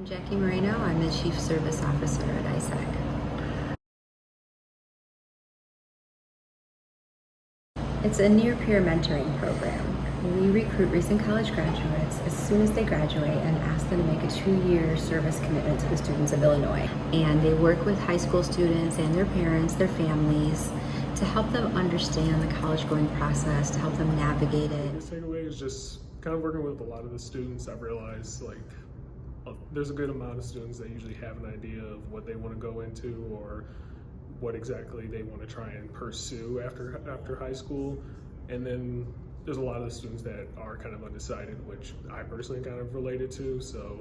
Jackie Moreno. I'm the Chief Service Officer at ISAC. It's a near-peer mentoring program. We recruit recent college graduates as soon as they graduate and ask them to make a 2-year service commitment to the students of Illinois. And they work with high school students and their parents, their families, to help them understand the college-going process, to help them navigate it. The takeaway is just kind of working with a lot of the students. I've realized there's a good amount of students that usually have an idea of what they want to go into or what exactly they want to try and pursue after high school. And then there's a lot of the students that are kind of undecided, which I personally kind of related to. So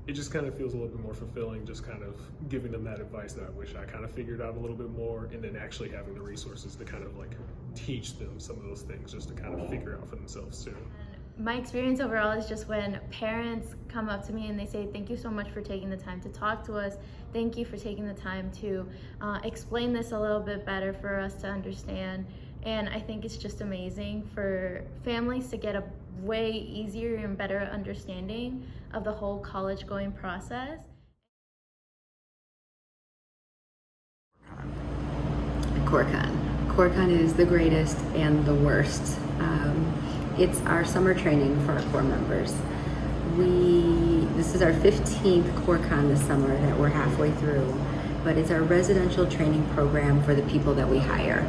it just kind of feels a little bit more fulfilling, just kind of giving them that advice that I wish I kind of figured out a little bit more, and then actually having the resources to kind of teach them some of those things just to kind of figure out for themselves too. My experience overall is just when parents come up to me and they say, thank you so much for taking the time to talk to us. Thank you for taking the time to explain this a little bit better for us to understand. And I think it's just amazing for families to get a way easier and better understanding of the whole college going process. CorpCon is the greatest and the worst. It's our summer training for our Corps members. This is our 15th CorpCon this summer that we're halfway through, but it's our residential training program for the people that we hire.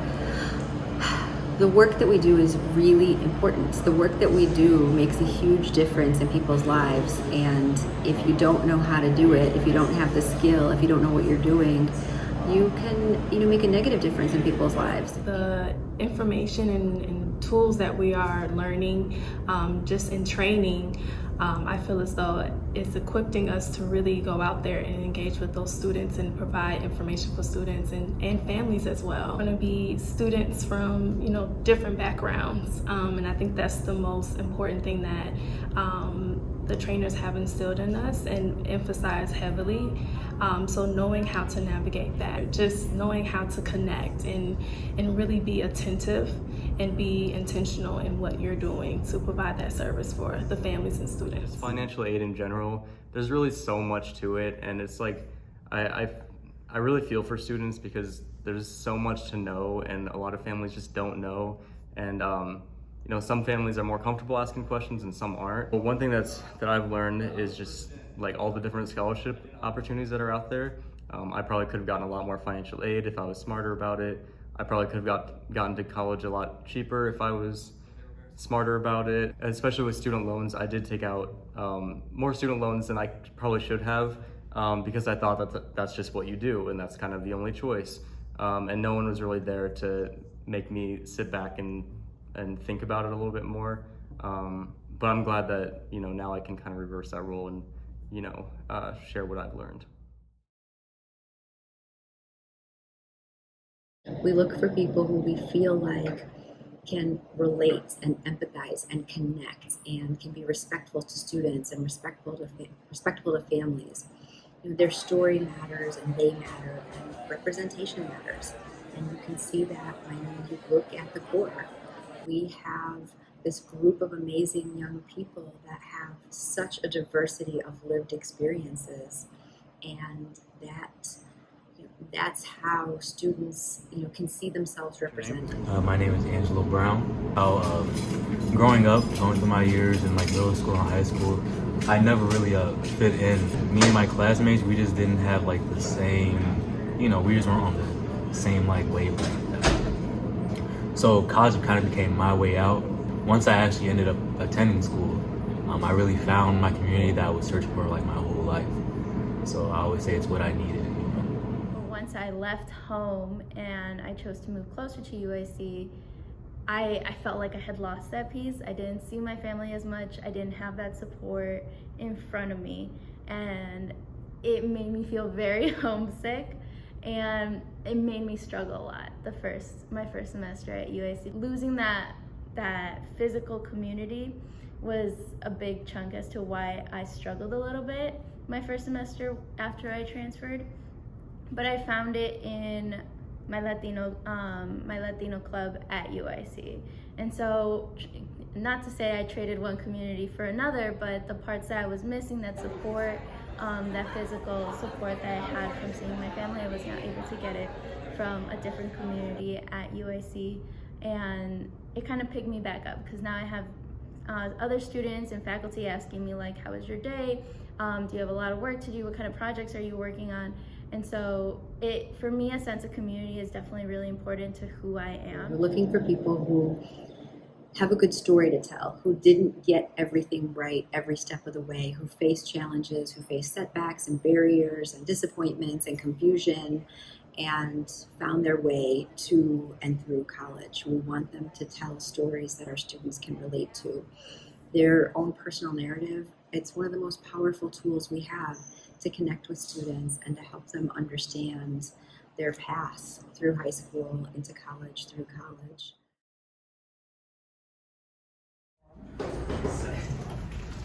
The work that we do is really important. The work that we do makes a huge difference in people's lives, and if you don't know how to do it, if you don't have the skill, if you don't know what you're doing, you can make a negative difference in people's lives. The information and tools that we are learning just in training, I feel as though it's equipping us to really go out there and engage with those students and provide information for students and families as well. We're going to be students from different backgrounds, and I think that's the most important thing that the trainers have instilled in us and emphasized heavily. So knowing how to navigate that, just knowing how to connect and really be attentive and be intentional in what you're doing to provide that service for the families and students. Financial aid in general, there's really so much to it, and it's I really feel for students because there's so much to know and a lot of families just don't know, and some families are more comfortable asking questions and some aren't. But one thing that I've learned is just all the different scholarship opportunities that are out there. I probably could have gotten a lot more financial aid if I was smarter about it. I probably could have gotten to college a lot cheaper if I was smarter about it. Especially with student loans, I did take out more student loans than I probably should have because I thought that's just what you do and that's kind of the only choice. And no one was really there to make me sit back and think about it a little bit more. But I'm glad that now I can kind of reverse that role and share what I've learned. We look for people who we feel like can relate and empathize and connect and can be respectful to students and respectful to families. Their story matters and they matter and representation matters. And you can see that when you look at the Corps. We have this group of amazing young people that have such a diversity of lived experiences, and that's how students can see themselves represented. My name is Angelo Brown. Growing up, going through my years in middle school and high school, I never really fit in. Me and my classmates, we just didn't have the same, we just weren't on the same wavelength. So college kind of became my way out. Once I actually ended up attending school, I really found my community that I was searching for my whole life. So I always say it's what I needed. Once I left home and I chose to move closer to UIC, I felt like I had lost that piece. I didn't see my family as much. I didn't have that support in front of me, and it made me feel very homesick. And it made me struggle a lot my first semester at UIC. Losing that physical community was a big chunk as to why I struggled a little bit my first semester after I transferred. But I found it in my Latino club at UIC. And so, not to say I traded one community for another, but the parts that I was missing, that support, that physical support that I had from seeing my family. I was not able to get it from a different community at UIC, and it kind of picked me back up because now I have other students and faculty asking me like, how was your day? Do you have a lot of work to do? What kind of projects are you working on? And so for me, a sense of community is definitely really important to who I am. We're looking for people who have a good story to tell, who didn't get everything right every step of the way, who faced challenges, who faced setbacks and barriers and disappointments and confusion and found their way to and through college. We want them to tell stories that our students can relate to. Their own personal narrative, it's one of the most powerful tools we have to connect with students and to help them understand their paths through high school, into college, through college.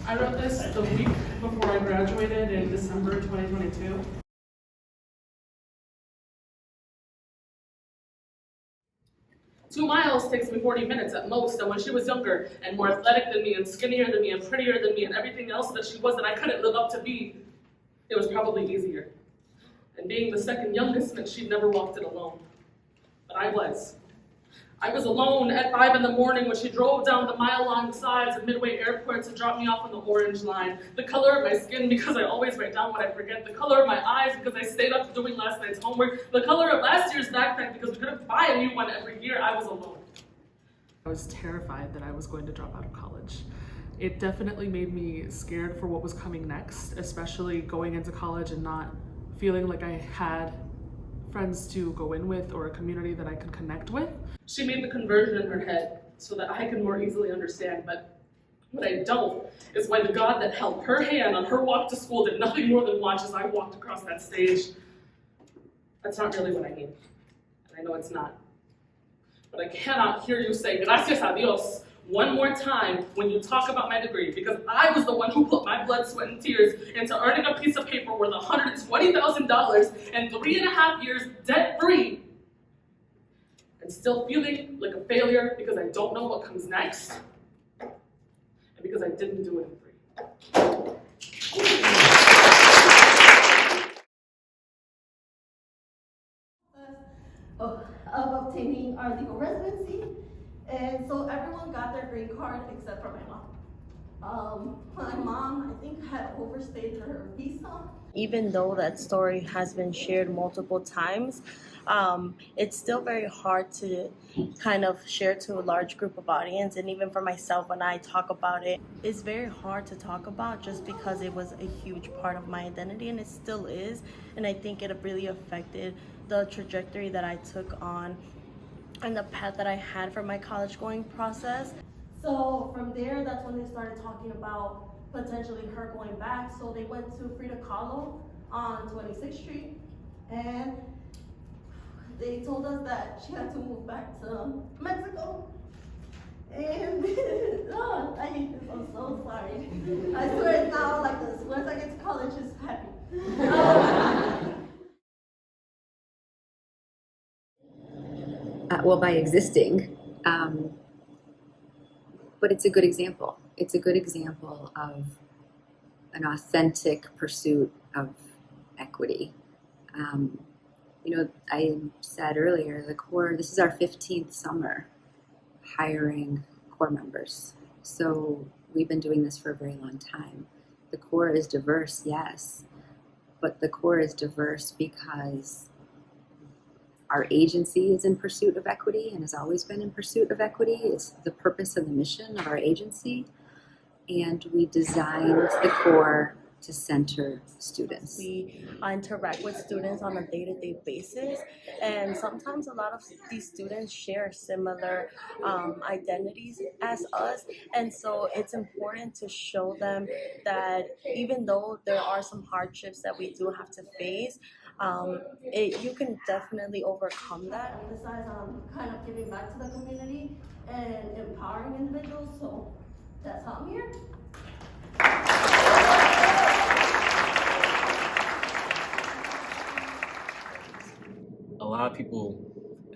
I wrote this the week before I graduated in December 2022. Two miles takes me 40 minutes at most, and when she was younger and more athletic than me and skinnier than me and prettier than me and everything else that she was that I couldn't live up to be, it was probably easier. And being the second youngest meant she'd never walked it alone. But I was. I was alone at 5 in the morning when she drove down the mile-long sides of Midway Airport to drop me off on the orange line. The color of my skin because I always write down what I forget. The color of my eyes because I stayed up doing last night's homework. The color of last year's backpack because we couldn't buy a new one every year. I was alone. I was terrified that I was going to drop out of college. It definitely made me scared for what was coming next, especially going into college and not feeling like I had friends to go in with or a community that I could connect with. She made the conversion in her head so that I could more easily understand, but what I don't is why the God that held her hand on her walk to school did nothing more than watch as I walked across that stage. That's not really what I need, and I know it's not. But I cannot hear you say gracias a Dios one more time when you talk about my degree, because I was the one who put my blood, sweat, and tears into earning a piece of paper worth $120,000 and 3.5 years debt-free, and still feeling like a failure because I don't know what comes next, and because I didn't do it in free. Of obtaining our legal residency, and so everyone got their green card except for my mom. My mom, I think, had overstayed her visa. Even though that story has been shared multiple times, it's still very hard to kind of share to a large group of audience. And even for myself, when I talk about it, it's very hard to talk about just because it was a huge part of my identity, and it still is. And I think it really affected the trajectory that I took on and the path that I had for my college going process. So from there, that's when they started talking about potentially her going back. So they went to Frida Kahlo on 26th Street, and they told us that she had to move back to Mexico. And oh, I hate this, I'm so sorry. I swear it's not like this. Once I get to college, it's happy. Well, by existing, but it's a good example. It's a good example of an authentic pursuit of equity. I said earlier, the Corps, this is our 15th summer hiring Corps members. So we've been doing this for a very long time. The Corps is diverse, yes, but the Corps is diverse because our agency is in pursuit of equity and has always been in pursuit of equity. It's the purpose and the mission of our agency. And we designed the Corps to center students. We interact with students on a day-to-day basis, and sometimes a lot of these students share similar identities as us, and so it's important to show them that even though there are some hardships that we do have to face, you can definitely overcome that. Emphasize on kind of giving back to the community and empowering individuals, so that's how I'm here. A lot of people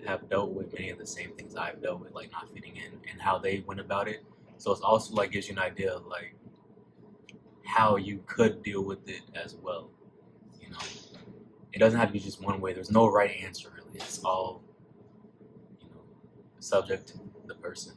have dealt with many of the same things I've dealt with, like not fitting in and how they went about it. So it's also like gives you an idea of like how you could deal with it as well. You know, it doesn't have to be just one way. There's no right answer really. It's all, you know, subject to the person.